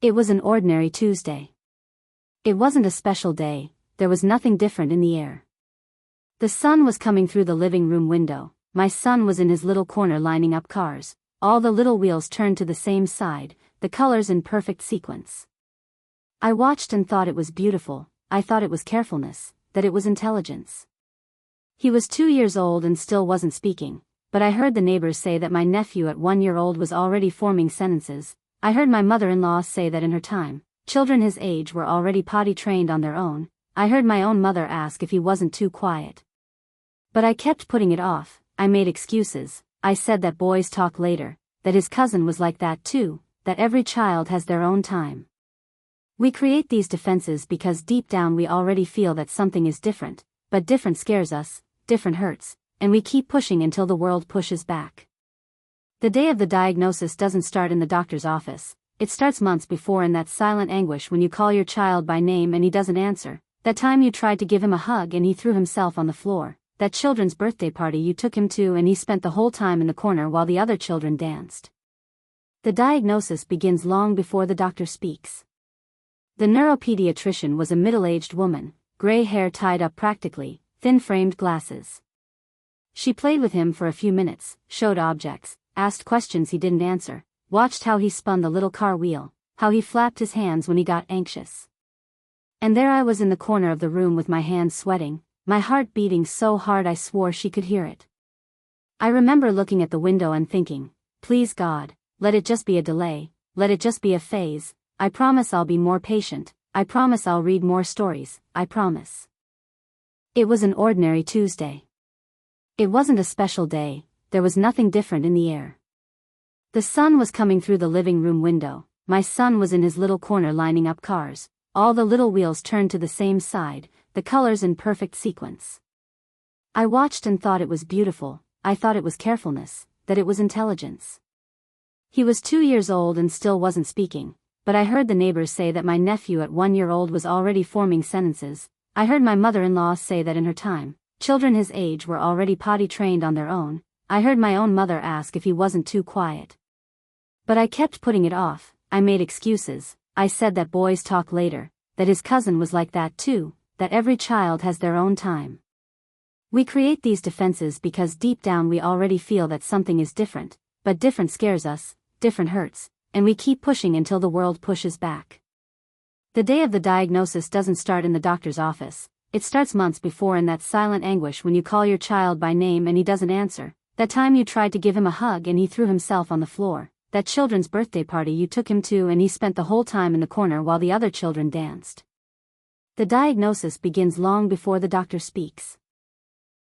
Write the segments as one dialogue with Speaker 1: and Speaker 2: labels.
Speaker 1: It was an ordinary Tuesday. It wasn't a special day, there was nothing different in the air. The sun was coming through the living room window, my son was in his little corner lining up cars, all the little wheels turned to the same side, the colors in perfect sequence. I watched and thought it was beautiful, I thought it was carefulness, that it was intelligence. He was 2 years old and still wasn't speaking, but I heard the neighbors say that my nephew at 1 year old was already forming sentences. I heard my mother-in-law say that in her time, children his age were already potty trained on their own. I heard my own mother ask if he wasn't too quiet. But I kept putting it off, I made excuses, I said that boys talk later, that his cousin was like that too, that every child has their own time. We create these defenses because deep down we already feel that something is different, but different scares us, different hurts, and we keep pushing until the world pushes back. The day of the diagnosis doesn't start in the doctor's office, it starts months before in that silent anguish when you call your child by name and he doesn't answer, that time you tried to give him a hug and he threw himself on the floor, that children's birthday party you took him to and he spent the whole time in the corner while the other children danced. The diagnosis begins long before the doctor speaks. The neuropediatrician was a middle-aged woman, gray hair tied up practically, thin-framed glasses. She played with him for a few minutes, showed objects, asked questions he didn't answer, watched how he spun the little car wheel, how he flapped his hands when he got anxious. And there I was in the corner of the room with my hands sweating, my heart beating so hard I swore she could hear it. I remember looking at the window and thinking, please God, let it just be a delay, let it just be a phase, I promise I'll be more patient, I promise I'll read more stories, I promise. It was an ordinary Tuesday. It wasn't a special day, there was nothing different in the air. The sun was coming through the living room window, my son was in his little corner lining up cars, all the little wheels turned to the same side, the colors in perfect sequence. I watched and thought it was beautiful, I thought it was carefulness, that it was intelligence. He was 2 years old and still wasn't speaking, but I heard the neighbors say that my nephew at 1 year old was already forming sentences. I heard my mother-in-law say that in her time, children his age were already potty trained on their own. I heard my own mother ask if he wasn't too quiet. But I kept putting it off, I made excuses, I said that boys talk later, that his cousin was like that too, that every child has their own time. We create these defenses because deep down we already feel that something is different, but different scares us, different hurts, and we keep pushing until the world pushes back. The day of the diagnosis doesn't start in the doctor's office, it starts months before in that silent anguish when you call your child by name and he doesn't answer, that time you tried to give him a hug and he threw himself on the floor, that children's birthday party you took him to and he spent the whole time in the corner while the other children danced. The diagnosis begins long before the doctor speaks.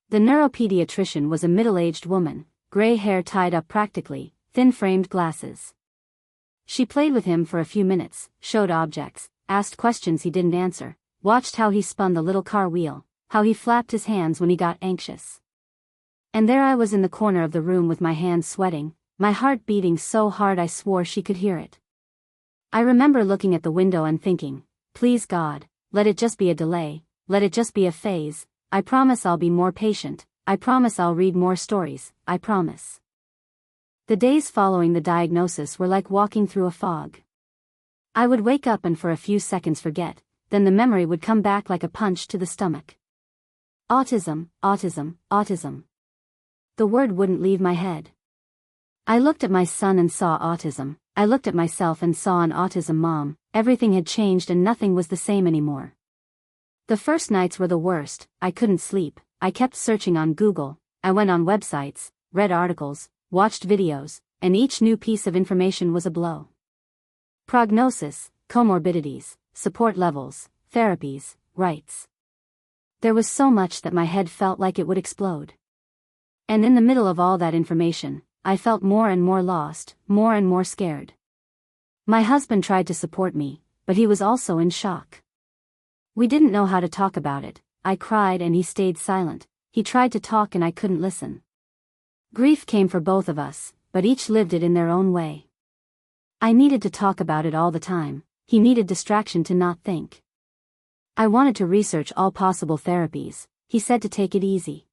Speaker 1: The neuropediatrician was a middle-aged woman, gray hair tied up practically, thin-framed glasses. She played with him for a few minutes, showed objects, asked questions he didn't answer, watched how he spun the little car wheel, how he flapped his hands when he got anxious. And there I was in the corner of the room with my hands sweating, my heart beating so hard I swore she could hear it. I remember looking at the window and thinking, please God, let it just be a delay, let it just be a phase, I promise I'll be more patient, I promise I'll read more stories, I promise. The days following the diagnosis were like walking through a fog. I would wake up and for a few seconds forget, then the memory would come back like a punch to the stomach. Autism, autism, autism. The word wouldn't leave my head. I looked at my son and saw autism, I looked at myself and saw an autism mom, everything had changed and nothing was the same anymore. The first nights were the worst, I couldn't sleep, I kept searching on Google, I went on websites, read articles, watched videos, and each new piece of information was a blow. Prognosis, comorbidities, support levels, therapies, rights. There was so much that my head felt like it would explode. And in the middle of all that information, I felt more and more lost, more and more scared. My husband tried to support me, but he was also in shock. We didn't know how to talk about it, I cried and he stayed silent, he tried to talk and I couldn't listen. Grief came for both of us, but each lived it in their own way. I needed to talk about it all the time, he needed distraction to not think. I wanted to research all possible therapies, he said to take it easy.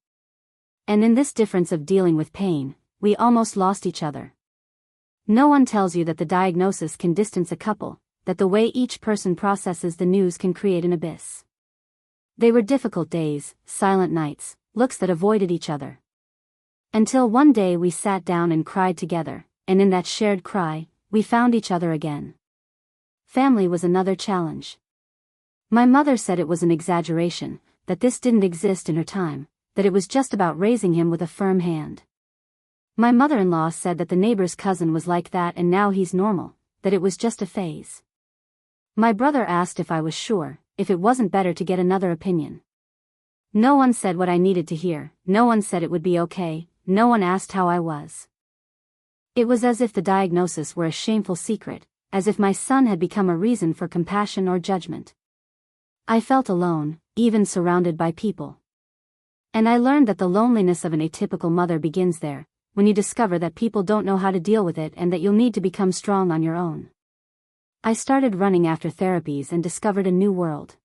Speaker 1: And in this difference of dealing with pain, we almost lost each other. No one tells you that the diagnosis can distance a couple, that the way each person processes the news can create an abyss. They were difficult days, silent nights, looks that avoided each other. Until one day we sat down and cried together, and in that shared cry, we found each other again. Family was another challenge. My mother said it was an exaggeration, that this didn't exist in her time, that it was just about raising him with a firm hand. My mother-in-law said that the neighbor's cousin was like that and now he's normal, that it was just a phase. My brother asked if I was sure, if it wasn't better to get another opinion. No one said what I needed to hear, no one said it would be okay, no one asked how I was. It was as if the diagnosis were a shameful secret, as if my son had become a reason for compassion or judgment. I felt alone, even surrounded by people. And I learned that the loneliness of an atypical mother begins there, when you discover that people don't know how to deal with it and that you'll need to become strong on your own. I started running after therapies and discovered a new world.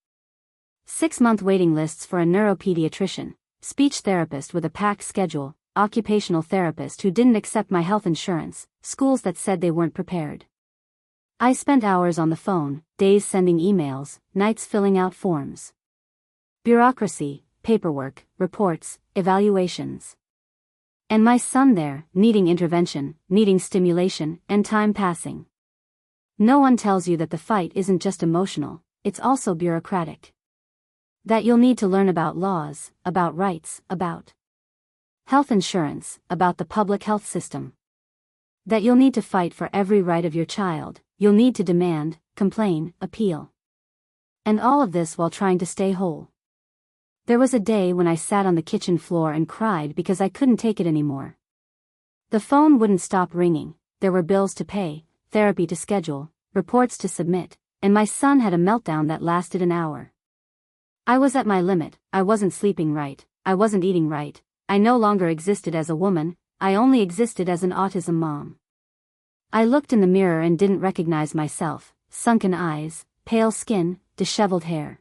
Speaker 1: 6-month waiting lists for a neuropediatrician, speech therapist with a packed schedule, occupational therapist who didn't accept my health insurance, schools that said they weren't prepared. I spent hours on the phone, days sending emails, nights filling out forms. Bureaucracy, paperwork, reports, evaluations. And my son there, needing intervention, needing stimulation, and time passing. No one tells you that the fight isn't just emotional, it's also bureaucratic. That you'll need to learn about laws, about rights, about health insurance, about the public health system. That you'll need to fight for every right of your child, you'll need to demand, complain, appeal. And all of this while trying to stay whole. There was a day when I sat on the kitchen floor and cried because I couldn't take it anymore. The phone wouldn't stop ringing, there were bills to pay, therapy to schedule, reports to submit, and my son had a meltdown that lasted an hour. I was at my limit, I wasn't sleeping right, I wasn't eating right, I no longer existed as a woman, I only existed as an autism mom. I looked in the mirror and didn't recognize myself, sunken eyes, pale skin, disheveled hair.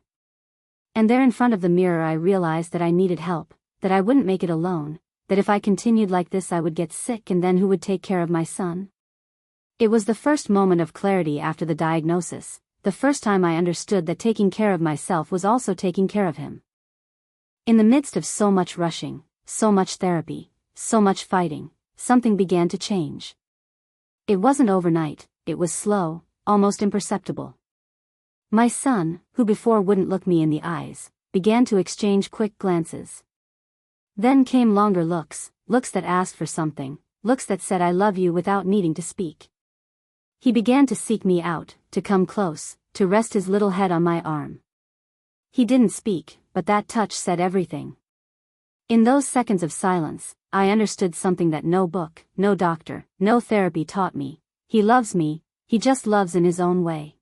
Speaker 1: And there in front of the mirror I realized that I needed help, that I wouldn't make it alone, that if I continued like this I would get sick and then who would take care of my son? It was the first moment of clarity after the diagnosis, the first time I understood that taking care of myself was also taking care of him. In the midst of so much rushing, so much therapy, so much fighting, something began to change. It wasn't overnight, it was slow, almost imperceptible. My son, who before wouldn't look me in the eyes, began to exchange quick glances. Then came longer looks, looks that asked for something, looks that said I love you without needing to speak. He began to seek me out, to come close, to rest his little head on my arm. He didn't speak, but that touch said everything. In those seconds of silence, I understood something that no book, no doctor, no therapy taught me. He loves me, he just loves in his own way.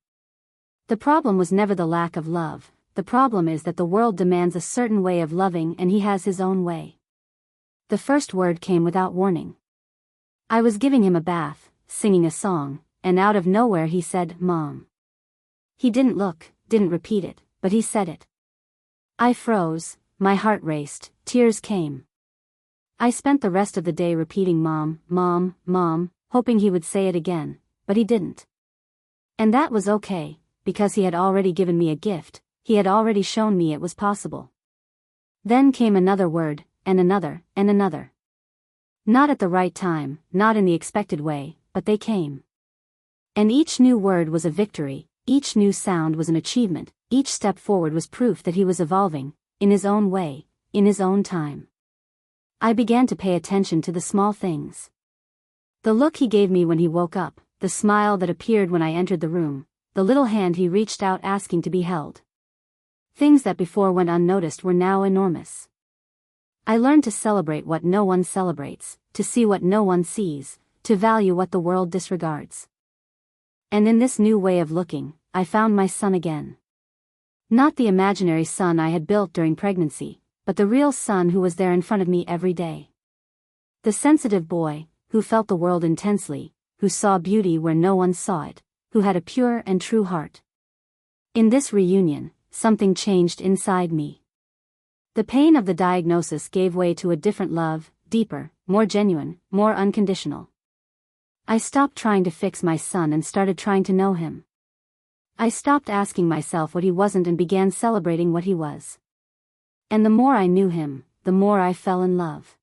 Speaker 1: The problem was never the lack of love, the problem is that the world demands a certain way of loving and he has his own way. The first word came without warning. I was giving him a bath, singing a song, and out of nowhere he said, "Mom." He didn't look, didn't repeat it, but he said it. I froze, my heart raced, tears came. I spent the rest of the day repeating "Mom, Mom, Mom," hoping he would say it again, but he didn't. And that was okay, because he had already given me a gift, he had already shown me it was possible. Then came another word, and another, and another. Not at the right time, not in the expected way, but they came. And each new word was a victory, each new sound was an achievement, each step forward was proof that he was evolving, in his own way, in his own time. I began to pay attention to the small things. The look he gave me when he woke up, the smile that appeared when I entered the room, the little hand he reached out asking to be held. Things that before went unnoticed were now enormous. I learned to celebrate what no one celebrates, to see what no one sees, to value what the world disregards. And in this new way of looking, I found my son again. Not the imaginary son I had built during pregnancy, but the real son who was there in front of me every day. The sensitive boy, who felt the world intensely, who saw beauty where no one saw it, who had a pure and true heart. In this reunion, something changed inside me. The pain of the diagnosis gave way to a different love, deeper, more genuine, more unconditional. I stopped trying to fix my son and started trying to know him. I stopped asking myself what he wasn't and began celebrating what he was. And the more I knew him, the more I fell in love.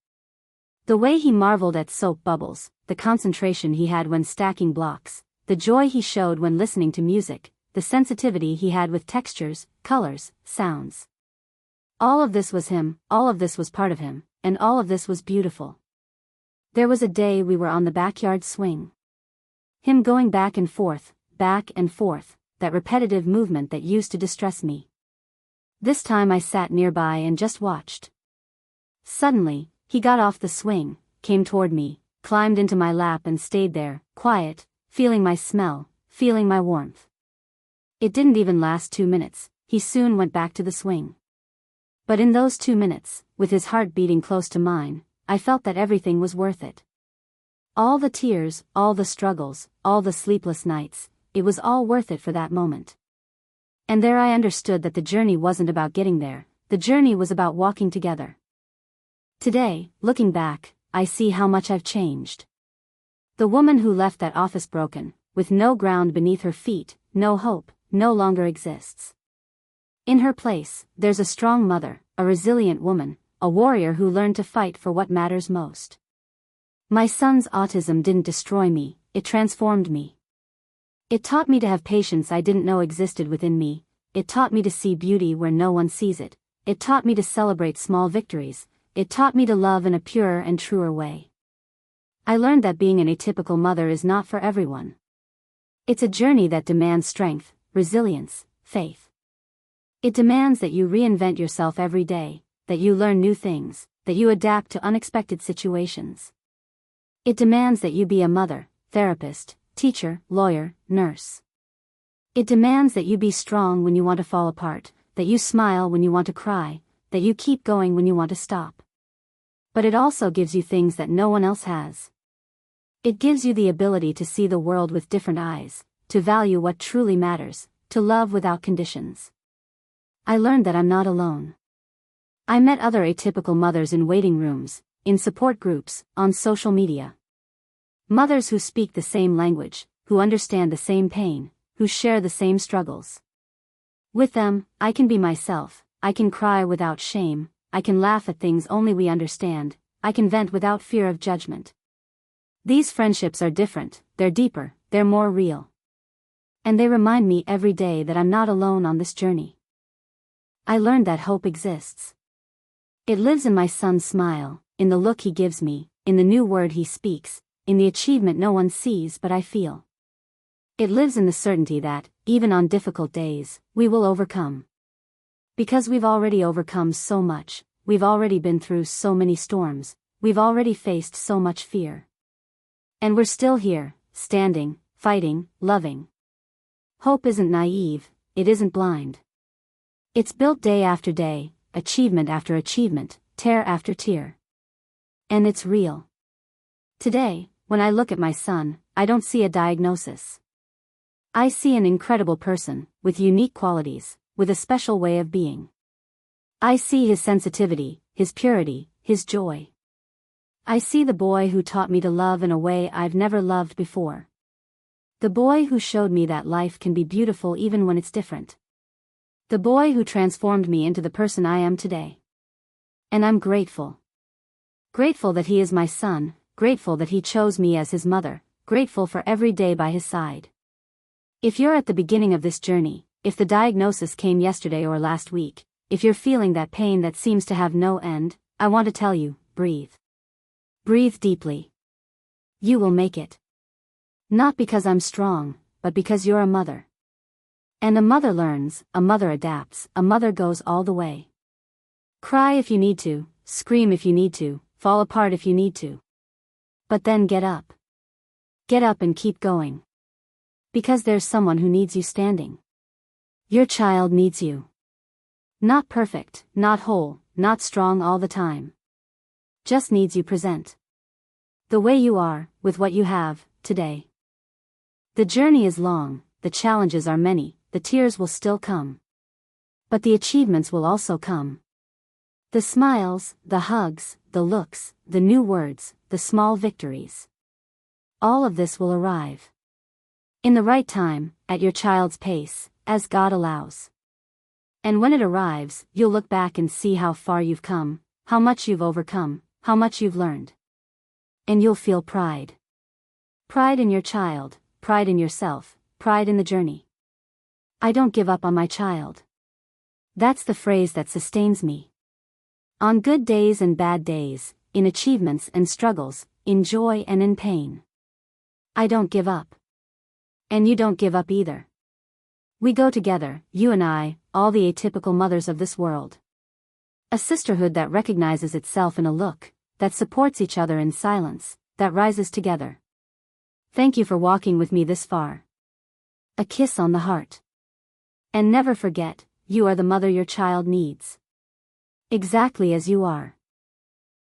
Speaker 1: The way he marveled at soap bubbles, the concentration he had when stacking blocks, the joy he showed when listening to music, the sensitivity he had with textures, colors, sounds. All of this was him, all of this was part of him, and all of this was beautiful. There was a day we were on the backyard swing. Him going back and forth, that repetitive movement that used to distress me. This time I sat nearby and just watched. Suddenly, he got off the swing, came toward me, climbed into my lap and stayed there, quiet, feeling my smell, feeling my warmth. It didn't even last 2 minutes, he soon went back to the swing. But in those 2 minutes, with his heart beating close to mine, I felt that everything was worth it. All the tears, all the struggles, all the sleepless nights, it was all worth it for that moment. And there I understood that the journey wasn't about getting there, the journey was about walking together. Today, looking back, I see how much I've changed. The woman who left that office broken, with no ground beneath her feet, no hope, no longer exists. In her place, there's a strong mother, a resilient woman, a warrior who learned to fight for what matters most. My son's autism didn't destroy me, it transformed me. It taught me to have patience I didn't know existed within me, it taught me to see beauty where no one sees it, it taught me to celebrate small victories, it taught me to love in a purer and truer way. I learned that being an atypical mother is not for everyone. It's a journey that demands strength, resilience, faith. It demands that you reinvent yourself every day, that you learn new things, that you adapt to unexpected situations. It demands that you be a mother, therapist, teacher, lawyer, nurse. It demands that you be strong when you want to fall apart, that you smile when you want to cry, that you keep going when you want to stop. But it also gives you things that no one else has. It gives you the ability to see the world with different eyes, to value what truly matters, to love without conditions. I learned that I'm not alone. I met other atypical mothers in waiting rooms, in support groups, on social media. Mothers who speak the same language, who understand the same pain, who share the same struggles. With them, I can be myself, I can cry without shame, I can laugh at things only we understand, I can vent without fear of judgment. These friendships are different, they're deeper, they're more real. And they remind me every day that I'm not alone on this journey. I learned that hope exists. It lives in my son's smile, in the look he gives me, in the new word he speaks, in the achievement no one sees but I feel. It lives in the certainty that, even on difficult days, we will overcome. Because we've already overcome so much, we've already been through so many storms, we've already faced so much fear. And we're still here, standing, fighting, loving. Hope isn't naive, it isn't blind. It's built day after day, achievement after achievement, tear after tear. And it's real. Today, when I look at my son, I don't see a diagnosis. I see an incredible person, with unique qualities, with a special way of being. I see his sensitivity, his purity, his joy. I see the boy who taught me to love in a way I've never loved before. The boy who showed me that life can be beautiful even when it's different. The boy who transformed me into the person I am today. And I'm grateful. Grateful that he is my son, grateful that he chose me as his mother, grateful for every day by his side. If you're at the beginning of this journey, if the diagnosis came yesterday or last week, if you're feeling that pain that seems to have no end, I want to tell you, breathe. Breathe deeply. You will make it. Not because I'm strong, but because you're a mother. And a mother learns, a mother adapts, a mother goes all the way. Cry if you need to, scream if you need to, fall apart if you need to. But then get up. Get up and keep going. Because there's someone who needs you standing. Your child needs you. Not perfect, not whole, not strong all the time. Just needs you present. The way you are, with what you have, today. The journey is long, the challenges are many, the tears will still come. But the achievements will also come. The smiles, the hugs, the looks, the new words, the small victories. All of this will arrive. In the right time, at your child's pace, as God allows. And when it arrives, you'll look back and see how far you've come, how much you've overcome, how much you've learned. And you'll feel pride. Pride in your child, pride in yourself, pride in the journey. I don't give up on my child. That's the phrase that sustains me. On good days and bad days, in achievements and struggles, in joy and in pain. I don't give up. And you don't give up either. We go together, you and I, all the atypical mothers of this world. A sisterhood that recognizes itself in a look, that supports each other in silence, that rises together. Thank you for walking with me this far. A kiss on the heart. And never forget, you are the mother your child needs. Exactly as you are.